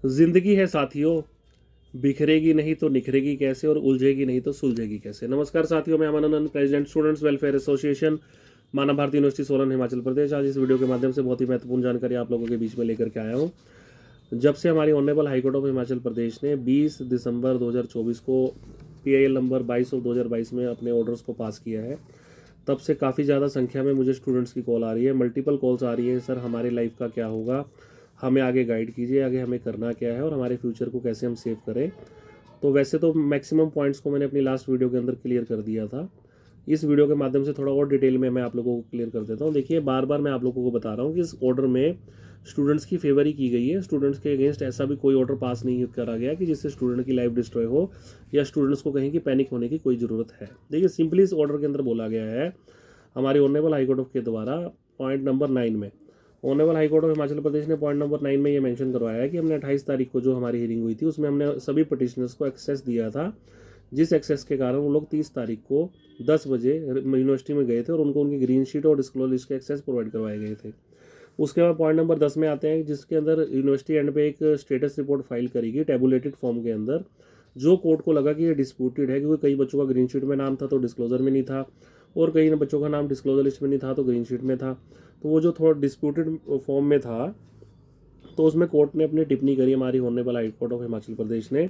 जिंदगी है साथियों, बिखरेगी नहीं तो निखरेगी कैसे और उलझेगी नहीं तो सुलझेगी कैसे। नमस्कार साथियों, मैं अमन, प्रेसिडेंट स्टूडेंट्स वेलफेयर एसोसिएशन, मानव भारती यूनिवर्सिटी सोलन, हिमाचल प्रदेश। आज इस वीडियो के माध्यम से बहुत ही महत्वपूर्ण जानकारी आप लोगों के बीच में लेकर के आया हूँ। जब से हमारी honourable high court of Himachal Pradesh ने 20 दिसंबर 2024 को PIL नंबर 22 और 2022 में अपने ऑर्डर्स को पास किया है, तब से काफ़ी ज़्यादा संख्या में मुझे स्टूडेंट्स की कॉल आ रही है, मल्टीपल कॉल्स आ रही है। सर, हमारे लाइफ का क्या होगा, हमें आगे गाइड कीजिए, आगे हमें करना क्या है और हमारे फ्यूचर को कैसे हम सेव करें। तो वैसे तो मैक्सिमम पॉइंट्स को मैंने अपनी लास्ट वीडियो के अंदर क्लियर कर दिया था। इस वीडियो के माध्यम से थोड़ा और डिटेल में मैं आप लोगों को क्लियर कर देता हूँ। देखिए, बार बार मैं आप लोगों को बता रहा हूँ कि इस ऑर्डर में स्टूडेंट्स की फेवर ही की गई है। स्टूडेंट्स के अगेंस्ट ऐसा भी कोई ऑर्डर पास नहीं करा गया कि जिससे स्टूडेंट की लाइफ डिस्ट्रॉय हो या स्टूडेंट्स को कहीं कि पैनिक होने की कोई ज़रूरत है। देखिए, सिंपली इस ऑर्डर के अंदर बोला गया है हमारी ऑनरेबल हाईकोर्ट के द्वारा पॉइंट नंबर 9 में, honourable high court of Himachal Pradesh ने पॉइंट नंबर 9 में ये मेंशन करवाया है कि हमने 28 तारीख को जो हमारी हियरिंग हुई थी उसमें हमने सभी पटिशनर्स को एक्सेस दिया था, जिस एक्सेस के कारण वो लोग 30 तारीख को 10 बजे यूनिवर्सिटी में गए थे और उनको उनकी ग्रीन शीट और डिस्क्लोज लिस्ट के एक्सेस प्रोवाइड करवाए गए थे। उसके बाद पॉइंट नंबर 10 में आते हैं, जिसके अंदर यूनिवर्सिटी एंड पे एक स्टेटस रिपोर्ट फाइल करेगी टेबुलेटेड फॉर्म के अंदर। जो कोर्ट को लगा कि ये डिस्प्यूटेड है, क्योंकि कई बच्चों का ग्रीन शीट में नाम था तो डिस्क्लोजर में नहीं था, और कई बच्चों का नाम डिस्क्लोजर लिस्ट में नहीं था तो ग्रीन शीट में था, तो वो जो थोड़ा डिस्प्यूटेड फॉर्म में था तो उसमें कोर्ट ने अपनी टिप्पणी करी, हमारी honourable high court of Himachal Pradesh ने,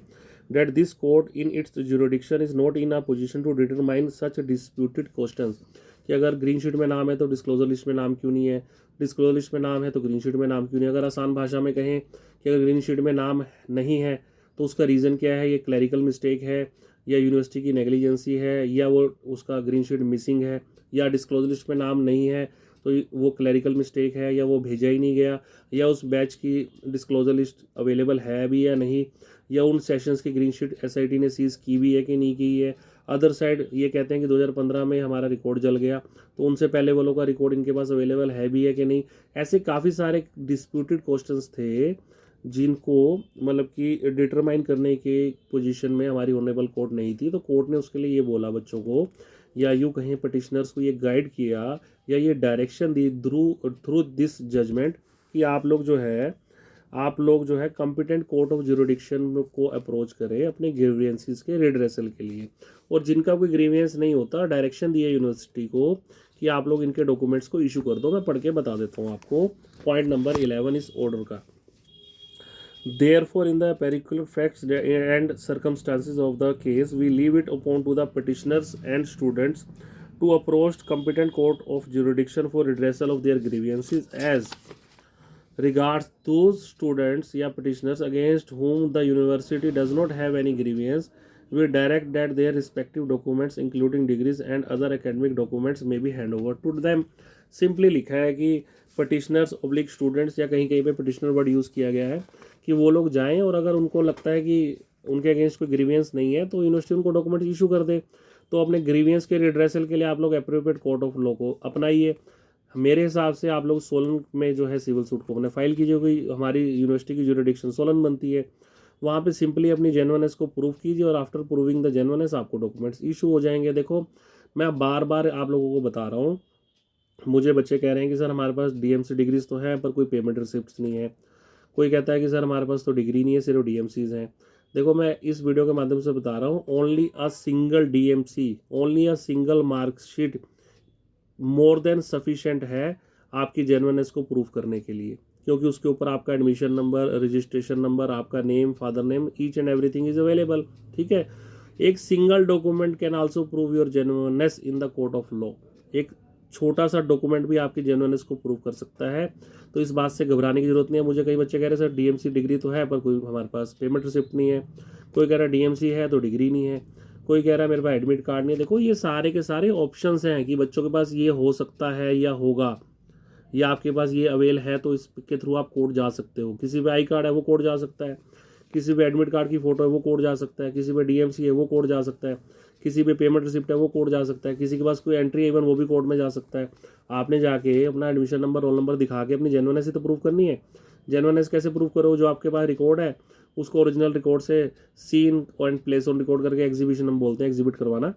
that this court in its jurisdiction is not in a position to determine such disputed questions. कि अगर ग्रीन शीट में नाम है तो डिस्क्लोजर लिस्ट में नाम क्यों नहीं है, डिस्क्लोजर लिस्ट में नाम है तो ग्रीन शीट में नाम क्यों नहीं है। अगर आसान भाषा में कहें कि अगर ग्रीन शीट में नाम नहीं है तो उसका रीज़न क्या है, ये क्लैरिकल मिस्टेक है या यूनिवर्सिटी की नेग्लिजेंसी है या वो उसका ग्रीन शीट मिसिंग है, या डिस्क्लोजर लिस्ट में नाम नहीं है तो वो क्लैरिकल मिस्टेक है, या वो भेजा ही नहीं गया, या उस बैच की डिस्क्लोजर लिस्ट अवेलेबल है भी या नहीं, या उन सेशंस की ग्रीन शीट SIT ने सीज की भी है कि नहीं की है। अदर साइड ये कहते हैं कि 2015 में हमारा रिकॉर्ड जल गया, तो उनसे पहले वालों का रिकॉर्ड इनके पास अवेलेबल है भी है कि नहीं। ऐसे काफ़ी सारे डिस्प्यूटेड क्वेश्चंस थे जिनको मतलब कि डिटरमाइन करने के पोजीशन में हमारी ऑनरेबल कोर्ट नहीं थी। तो कोर्ट ने उसके लिए ये बोला बच्चों को, या यूँ कहीं पटिशनर्स को ये गाइड किया या ये डायरेक्शन दी थ्रू थ्रू दिस जजमेंट कि आप लोग जो है कॉम्पिटेंट कोर्ट ऑफ जुरिडिक्शन को अप्रोच करें अपने ग्रीवियंसेस के रिड्रेसल के लिए। और जिनका कोई ग्रीवियंस नहीं होता, डायरेक्शन दिया यूनिवर्सिटी को कि आप लोग इनके डॉक्यूमेंट्स को इशू कर दो। मैं पढ़ के बता देता हूँ आपको पॉइंट नंबर 11 इस ऑर्डर का। Therefore, in the particular facts and circumstances of the case, we leave it upon to the petitioners and students to approach competent court of jurisdiction for redressal of their grievances as regards those students या petitioners against whom the university does not have any grievance. We direct that their respective documents including degrees and other academic documents may be hand over to them. Simply लिखा है कि petitioners oblique students, या कहीं कहीं पे petitioner word use किया गया है, कि वो लोग जाएं और अगर उनको लगता है कि उनके अगेंस्ट कोई ग्रीवियंस नहीं है तो यूनिवर्सिटी उनको डॉक्यूमेंट इशू कर दे। तो अपने ग्रीवियंस के रिड्रेसल के लिए आप लोग अप्रोप्रिएट कोर्ट ऑफ लॉ को अपनाइए। मेरे हिसाब से आप लोग सोलन में जो है सिविल सूट को अपने फाइल कीजिए, कोई हमारी यूनिवर्सिटी की जुरिडिक्शन सोलन बनती है, वहाँ पे सिंपली अपनी जेन्युइननेस को प्रूव कीजिए और आफ्टर प्रूविंग द जेन्युइननेस आपको डॉक्यूमेंट्स इशू हो जाएंगे। देखो, मैं बार बार आप लोगों को बता रहा हूँ, मुझे बच्चे कह रहे हैं कि सर हमारे पास DMC डिग्रीज तो है पर कोई पेमेंट रिसिप्ट नहीं है। कोई कहता है कि सर हमारे पास तो डिग्री नहीं है, सिर्फ DMCs हैं। देखो, मैं इस वीडियो के माध्यम से बता रहा हूँ, only a single DMC, only a single marksheet more than sufficient है आपकी जेन्युइननेस को प्रूव करने के लिए, क्योंकि उसके ऊपर आपका एडमिशन नंबर, रजिस्ट्रेशन नंबर, आपका name, father name, each and everything is available. ठीक है, एक single document can also prove your genuineness in the court of law. एक छोटा सा डॉक्यूमेंट भी आपकी जेन्युइननेस को प्रूव कर सकता है, तो इस बात से घबराने की जरूरत नहीं है। मुझे कई बच्चे कह रहे हैं सर DMC डिग्री तो है पर कोई हमारे पास पेमेंट रिसिप्ट नहीं है, कोई कह रहा है DMC है तो डिग्री नहीं है, कोई कह रहा है मेरे पास एडमिट कार्ड नहीं है। देखो, ये सारे के सारे ऑप्शंस हैं कि बच्चों के पास ये हो सकता है या होगा, या आपके पास ये अवेल है तो इसके थ्रू आप कोर्ट जा सकते हो। किसी पे आई कार्ड है वो कोर्ट जा सकता है, किसी पे एडमिट कार्ड की फोटो है वो कोर्ट जा सकता है, किसी पे DMC है वो कोर्ट जा सकता है, किसी पे पेमेंट रिसिप्ट है वो कोर्ट जा सकता है, किसी के पास कोई एंट्री है इवन वो भी कोर्ट में जा सकता है। आपने जाके अपना एडमिशन नंबर, रोल नंबर दिखा के अपनी जेन्युइननेस ही तो प्रूव करनी है। जेन्युइननेस कैसे प्रूव करो, जो आपके पास रिकॉर्ड है उसको ओरिजिनल रिकॉर्ड से seen and place on record करके एग्जीबिशन हम बोलते हैं, एग्जिबिट करवाना,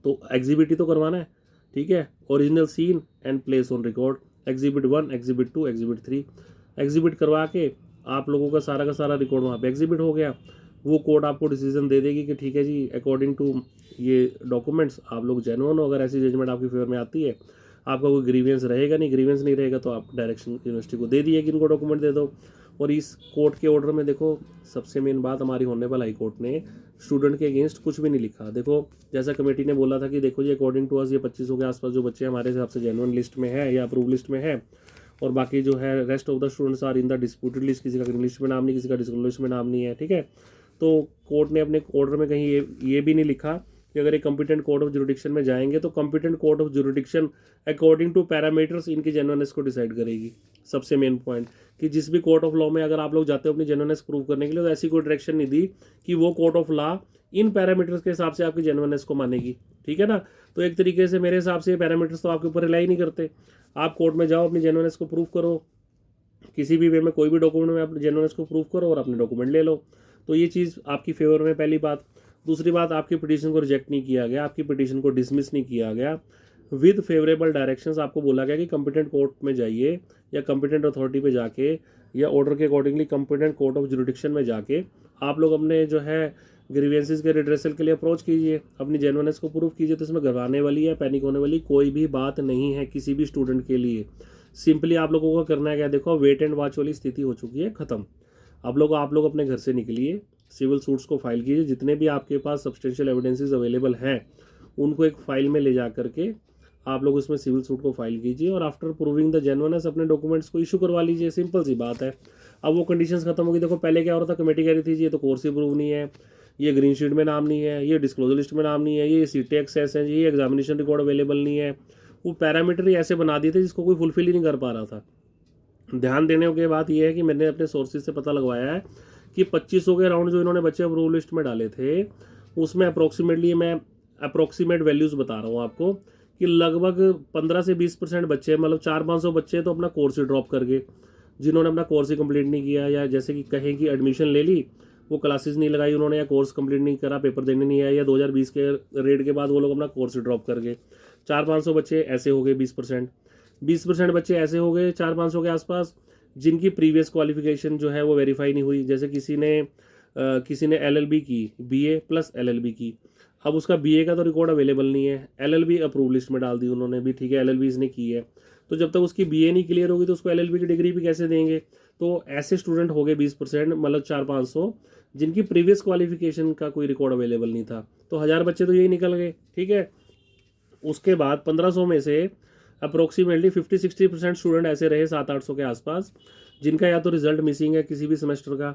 तो एग्जिबिट ही तो करवाना है। ठीक है, original seen and place on record, exhibit 1, exhibit 2, exhibit 3, exhibit करवा के आप लोगों का सारा रिकॉर्ड वहाँ पे एग्जिबिट हो गया। वो कोर्ट आपको डिसीजन दे देगी कि ठीक है जी, अकॉर्डिंग टू ये डॉक्यूमेंट्स आप लोग जेन्युइन हो। अगर ऐसी जजमेंट आपकी फेवर में आती है, आपका कोई ग्रीवियंस रहेगा नहीं, ग्रीवियंस नहीं रहेगा तो आप डायरेक्शन यूनिवर्सिटी को दे दिए कि इनको डॉक्यूमेंट दे दो। और इस कोर्ट के ऑर्डर में देखो, सबसे मेन बात, हमारी ऑनरेबल हाई कोर्ट ने स्टूडेंट के अगेंस्ट कुछ भी नहीं लिखा। देखो, जैसा कमेटी ने बोला था कि देखो जी, अकॉर्डिंग टू अस ये 2500 के आसपास जो बच्चे हमारे हिसाब से जेन्युइन लिस्ट में है या अप्रूव लिस्ट में है, और बाकी जो है rest of the students are in the disputed list, किसी का ग्रीन लिस्ट में नाम नहीं, किसी का डिस्क्लोज लिस्ट में नाम नहीं है, ठीक है। तो कोर्ट ने अपने ऑर्डर में कहीं ये भी नहीं लिखा कि अगर एक कॉम्पिटेंट कोर्ट ऑफ जुरिडिक्शन में जाएंगे तो competent court of jurisdiction according two parameters इनकी जेन्युइननेस को डिसाइड करेगी। सबसे मेन पॉइंट कि जिस भी कोर्ट ऑफ लॉ में अगर आप लोग जाते हो अपनी जेन्युइननेस प्रूव करने के लिए, तो ऐसी कोई डायरेक्शन नहीं दी कि वो court of law in parameters के हिसाब से आपकी जेन्युइननेस को मानेगी, ठीक है ना। तो एक तरीके से मेरे हिसाब से ये पैरामीटर्स तो आपके ऊपर रिलाई नहीं करते। आप कोर्ट में जाओ, अपनी जेन्युइननेस को प्रूव करो, किसी भी वे में कोई भी डॉक्यूमेंट में अपने जेन्युइननेस को प्रूव करो और अपने डॉक्यूमेंट ले लो। तो ये चीज़ आपकी फेवर में, पहली बात। दूसरी बात, आपकी पिटीशन को रिजेक्ट नहीं किया गया, आपकी पिटीशन को डिसमिस नहीं किया गया। विद फेवरेबल डायरेक्शंस आपको बोला गया कि कंपिटेंट कोर्ट में जाइए या कंपिटेंट अथॉरिटी पे जाके या ऑर्डर के accordingly competent court of jurisdiction में जाके आप लोग अपने जो है ग्रीवियंसेस के रिड्रेसल के लिए अप्रोच कीजिए, अपनी जेन्युइननेस को प्रूव कीजिए। तो इसमें घबराने वाली या पैनिक होने वाली कोई भी बात नहीं है किसी भी स्टूडेंट के लिए। सिंपली आप लोगों को करना है क्या, देखो, वेट एंड वॉच वाली स्थिति हो चुकी है ख़त्म। आप लोग अपने घर से निकलिए, सिविल सूट्स को फाइल कीजिए, जितने भी आपके पास सब्सटेंशियल एविडेंसेस अवेलेबल हैं उनको एक फाइल में ले जा करके आप लोग उसमें सिविल सूट को फाइल कीजिए, और आफ्टर प्रूविंग द जेन्युइननेस अपने डॉक्यूमेंट्स को इशू करवा लीजिए। सिंपल सी बात है। अब वो कंडीशंस खत्म होगी। देखो, पहले क्या हो रहा था, कमेटी कह रही थी ये तो कोर्स ही प्रूव नहीं है, ये ग्रीन शीट में नाम नहीं है, ये डिस्क्लोजर लिस्ट में नाम नहीं है, ये सीटी एक्सेस है, ये एग्जामिनेशन रिकॉर्ड अवेलेबल नहीं है। वो पैरामीटर ही ऐसे बना दिए थे जिसको कोई फुलफिल ही नहीं कर पा रहा था। ध्यान देने की बात यह है कि मैंने अपने सोर्सेज से पता लगवाया है कि 2500 के राउंड जो इन्होंने बच्चे अप्रूव लिस्ट में डाले थे, उसमें अप्रोक्सीमेटली, मैं अप्रोक्सीमेट वैल्यूज़ बता रहा हूँ आपको, कि लगभग 15 से 20% बच्चे, मतलब 400-500 बच्चे तो अपना कोर्स ही ड्रॉप कर गए, जिन्होंने अपना कोर्स ही कंप्लीट नहीं किया, या जैसे कि कहें कि एडमिशन ले ली, वो क्लासेस नहीं लगाई उन्होंने, या कोर्स कंप्लीट नहीं करा, पेपर देने नहीं आया, या 2020 के रेट के बाद वो लोग अपना कोर्स ही ड्रॉप कर गए। 400-500 बच्चे ऐसे हो गए, 20% बच्चे ऐसे हो गए 400-500 के आसपास, जिनकी प्रीवियस क्वालिफिकेशन जो है वो वेरीफाई नहीं हुई। जैसे किसी ने एलएलबी की, बीए प्लस एलएलबी की, अब उसका बीए का तो रिकॉर्ड अवेलेबल नहीं है, एलएलबी अप्रूव लिस्ट में डाल दी उन्होंने भी, ठीक है, एलएलबी इसने की है, तो जब तक उसकी बीए नहीं क्लियर होगी तो उसको एलएलबी की डिग्री भी कैसे देंगे। तो ऐसे स्टूडेंट हो गए 20%, मतलब 400-500, जिनकी प्रीवियस क्वालिफिकेशन का कोई रिकॉर्ड अवेलेबल नहीं था। तो 1000 बच्चे तो यही निकल गए, ठीक है। उसके बाद 1500 में से अप्रोक्सीमेटली 50-60% स्टूडेंट ऐसे रहे 700-800 के आसपास, जिनका या तो रिजल्ट मिसिंग है किसी भी सेमेस्टर का,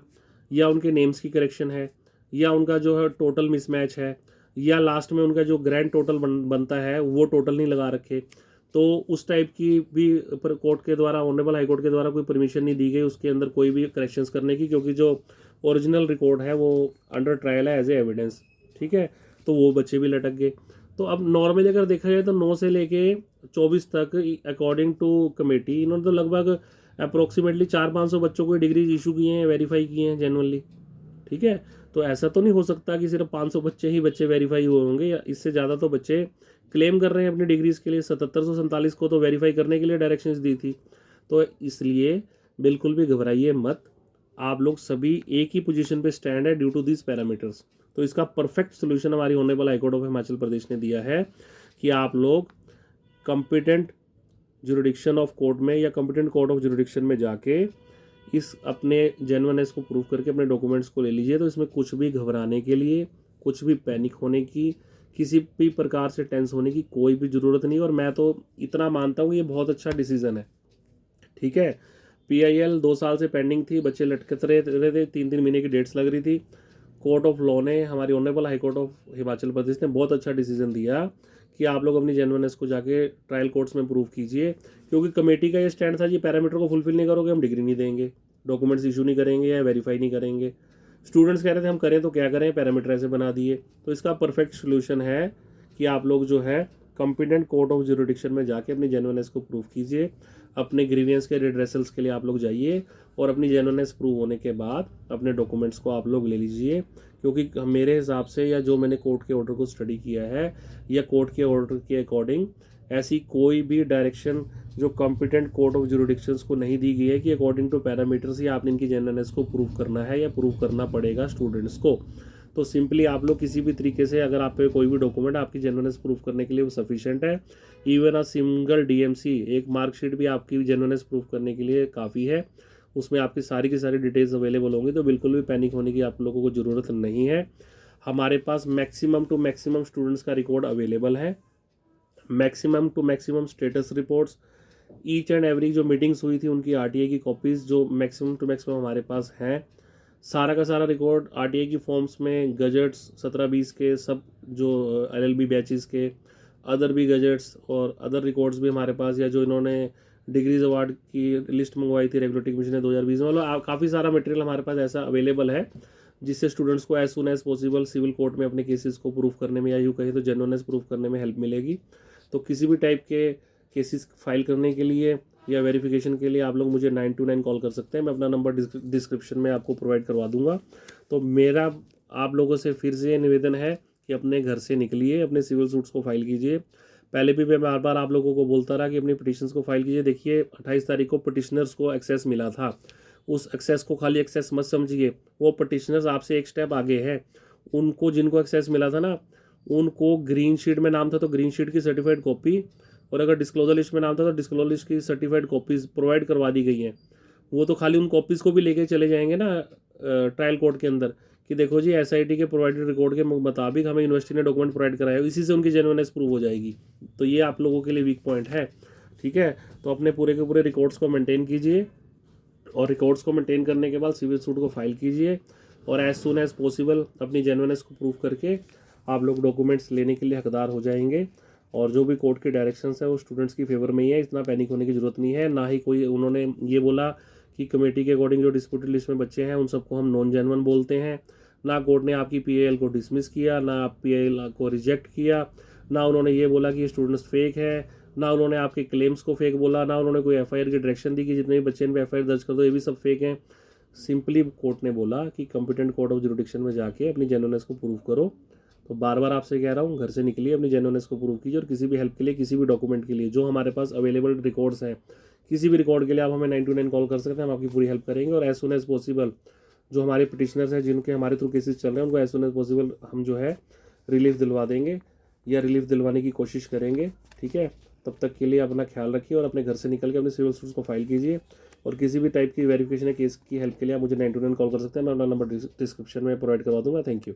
या उनके नेम्स की करेक्शन है, या उनका जो है टोटल मिसमैच है, या लास्ट में उनका जो ग्रैंड टोटल बनता है वो टोटल नहीं लगा रखे। तो उस टाइप की भी कोर्ट के द्वारा, ऑनरेबल हाई कोर्ट के द्वारा कोई परमिशन नहीं दी गई उसके अंदर कोई भी करेक्शंस करने की, क्योंकि जो ओरिजिनल रिकॉर्ड है वो अंडर ट्रायल है एज ए एविडेंस, ठीक है। तो वो बच्चे भी लटक गए। तो अब नॉर्मली अगर देखा जाए तो 9 से लेके 24 तक अकॉर्डिंग टू कमेटी इन्होंने तो लगभग अप्रोक्सीमेटली 400-500 बच्चों को डिग्रीज इशू किए हैं, वेरीफाई किए हैं जेन्युइनली, ठीक है। तो ऐसा तो नहीं हो सकता कि सिर्फ 500 बच्चे वेरीफाई हुए होंगे, या इससे ज़्यादा तो बच्चे क्लेम कर रहे हैं अपनी डिग्रीज के लिए। 7747 को तो वेरीफाई करने के लिए डायरेक्शंस दी थी। तो इसलिए बिल्कुल भी घबराइए मत, आप लोग सभी एक ही पोजीशन पे स्टैंड है ड्यू टू दिस पैरामीटर्स। तो इसका परफेक्ट सोल्यूशन हमारी honourable high court of Himachal Pradesh ने दिया है कि आप लोग कॉम्पिटेंट जुरिडिक्शन ऑफ कोर्ट में या कॉम्पिटेंट कोर्ट ऑफ जुरिडिक्शन में जाके इस अपने जेन्युइननेस को प्रूव करके अपने डॉक्यूमेंट्स को ले लीजिए। तो इसमें कुछ भी घबराने के लिए, कुछ भी पैनिक होने की, किसी भी प्रकार से टेंस होने की कोई भी ज़रूरत नहीं। और मैं तो इतना मानता हूँ ये बहुत अच्छा डिसीज़न है, ठीक है। PIL 2 साल से पेंडिंग थी, बच्चे लटकते रहे थे, 3-3 महीने की डेट्स लग रही थी। कोर्ट ऑफ लॉ ने, हमारी honourable high court of Himachal Pradesh ने बहुत अच्छा डिसीजन दिया कि आप लोग अपनी जेन्युइननेस को जाके ट्रायल कोर्ट्स में प्रूव कीजिए, क्योंकि कमेटी का ये स्टैंड था जी, पैरामीटर को फुलफिल नहीं करोगे हम डिग्री नहीं देंगे, डॉक्यूमेंट्स इशू नहीं करेंगे या वेरीफाई नहीं करेंगे। स्टूडेंट्स कह रहे थे हम करें तो क्या करें, पैरामीटर ऐसे बना दिए। तो इसका परफेक्ट सोल्यूशन है कि आप लोग जो है कॉम्पिटेंट कोर्ट ऑफ जुरिडिक्शन में जाके अपनी जेन्युइननेस को प्रूव कीजिए। अपने ग्रीवियंस के रिड्रेसल्स के लिए आप लोग जाइए, और अपनी जेन्युइननेस प्रूव होने के बाद अपने डॉक्यूमेंट्स को आप लोग ले लीजिए। क्योंकि मेरे हिसाब से, या जो मैंने कोर्ट के ऑर्डर को स्टडी किया है, या कोर्ट के ऑर्डर के अकॉर्डिंग ऐसी कोई भी डायरेक्शन जो कॉम्पिटेंट कोर्ट ऑफ जुरिडिक्शंस को नहीं दी गई है कि अकॉर्डिंग टू पैरामीटर्स ही आपने इनकी जेन्युइननेस को प्रूव करना है या प्रूव करना पड़ेगा स्टूडेंट्स को। तो सिंपली आप लोग किसी भी तरीके से अगर आप पे कोई भी डॉक्यूमेंट आपकी जेन्युइननेस प्रूव करने के लिए वो सफिशिएंट है। इवन अ सिंगल डीएमसी, एक मार्कशीट भी आपकी जेन्युइननेस प्रूव करने के लिए काफ़ी है। उसमें आपकी सारी की सारी डिटेल्स अवेलेबल होंगी, तो बिल्कुल भी पैनिक होने की आप लोगों को ज़रूरत नहीं है। हमारे पास मैक्सिमम टू मैक्सिमम स्टूडेंट्स का रिकॉर्ड अवेलेबल है, maximum to maximum status reports, each and every जो मीटिंग्स हुई थी उनकी आरटीए की कॉपीज़ जो मैक्सिमम टू मैक्सिमम हमारे पास हैं। सारा का सारा रिकॉर्ड आरटीए की फॉर्म्स में, गजट्स 17-20 के सब जो एलएलबी बैचेस के, अदर भी गजट्स और अदर रिकॉर्ड्स भी हमारे पास, या जो इन्होंने डिग्रीज अवार्ड की लिस्ट मंगवाई थी रेगुलेटरी कमीशन ने 2020 में, मतलब काफ़ी सारा मटेरियल हमारे पास ऐसा अवेलेबल है जिससे स्टूडेंट्स को as soon as possible civil court में अपने केसेस को प्रूव करने में, या यूँ कहीं तो जेन्युइननेस प्रूव करने में हेल्प मिलेगी। तो किसी भी टाइप के केसेस फाइल करने के लिए या वेरिफिकेशन के लिए आप लोग मुझे 929 कॉल कर सकते हैं। मैं अपना नंबर डिस्क्रिप्शन में आपको प्रोवाइड करवा दूंगा। तो मेरा आप लोगों से फिर से निवेदन है कि अपने घर से निकलिए, अपने सिविल सूट्स को फाइल कीजिए। पहले भी मैं बार बार आप लोगों को बोलता रहा कि अपनी पिटिशंस को फाइल कीजिए। देखिए 28 तारीख को पिटिशनर्स को एक्सेस मिला था, उस एक्सेस को खाली एक्सेस मत समझिए, वो पिटिशनर्स आपसे एक स्टेप आगे है। उनको जिनको एक्सेस मिला था ना, उनको ग्रीन शीट में नाम था तो ग्रीन शीट की सर्टिफाइड कॉपी, और अगर डिस्क्लोजर लिस्ट में नाम था तो डिस्क्लोजर लिस्ट की सर्टिफाइड कॉपीज़ प्रोवाइड करवा दी गई हैं। वो तो खाली उन कॉपीज़ को भी लेके चले जाएंगे ना ट्रायल कोर्ट के अंदर कि देखो जी एसआईटी के प्रोवाइडेड रिकॉर्ड के मुताबिक हमें यूनिवर्सिटी ने डॉक्यूमेंट प्रोवाइड कराया, इसी से उनकी जेन्युइननेस प्रूव हो जाएगी। तो ये आप लोगों के लिए वीक पॉइंट है, ठीक है। तो अपने पूरे के पूरे रिकॉर्ड्स को मेंटेन कीजिए, और रिकॉर्ड्स को मेंटेन करने के बाद सिविल सूट को फाइल कीजिए, और एज सुन एज पॉसिबल अपनी जेन्युइननेस को प्रूव करके आप लोग डॉक्यूमेंट्स लेने के लिए हकदार हो जाएंगे। और जो भी कोर्ट के डायरेक्शंस है वो स्टूडेंट्स की फेवर में ही है, इतना पैनिक होने की ज़रूरत नहीं है। ना ही कोई उन्होंने ये बोला कि कमेटी के अकॉर्डिंग जो डिस्प्यूटेड लिस्ट में बच्चे हैं उन सबको हम नॉन जेन्युइन बोलते हैं। ना कोर्ट ने आपकी पीआईएल को डिसमिस किया, ना आप पीआईएल को रिजेक्ट किया, ना उन्होंने ये बोला कि स्टूडेंट्स फेक है, ना उन्होंने आपके क्लेम्स को फेक बोला, ना उन्होंने कोई एफआईआर की डायरेक्शन दी कि जितने भी बच्चे इन पर एफआईआर दर्ज कर दो, ये भी सब फेक हैं। सिंपली कोर्ट ने बोला कि कॉम्पिटेंट कोर्ट ऑफ जुरिडिक्शन में जाके अपनी जेन्युइननेस को प्रूव करो। तो बार बार आपसे कह रहा हूँ, घर से निकलिए, अपनी जेन्युइननेस को प्रूव कीजिए, और किसी भी हेल्प के लिए, किसी भी डॉक्यूमेंट के लिए जो हमारे पास अवेलेबल रिकॉर्ड्स हैं, किसी भी रिकॉर्ड के लिए आप हमें 929 कॉल कर सकते हैं, हम आपकी पूरी हेल्प करेंगे। और एज सुन एज पॉसिबल जो हमारे पिटिशनर्स हैं जिनके हमारे थ्रू केसेस चल रहे हैं उनको एज सुन एज पॉसिबल हम जो है रिलीफ दिलवा देंगे या रिलीफ दिलवाने की कोशिश करेंगे, ठीक है। तब तक के लिए अपना ख्याल रखिए और अपने घर से निकल के अपने सिविल सूट्स को फाइल कीजिए। और किसी भी टाइप की वेरिफिकेशन या केस की हेल्प के लिए आप मुझे 929 कॉल कर सकते हैं। मैं अपना नंबर डिस्क्रिप्शन में प्रोवाइड करवा दूंगा। Thank you.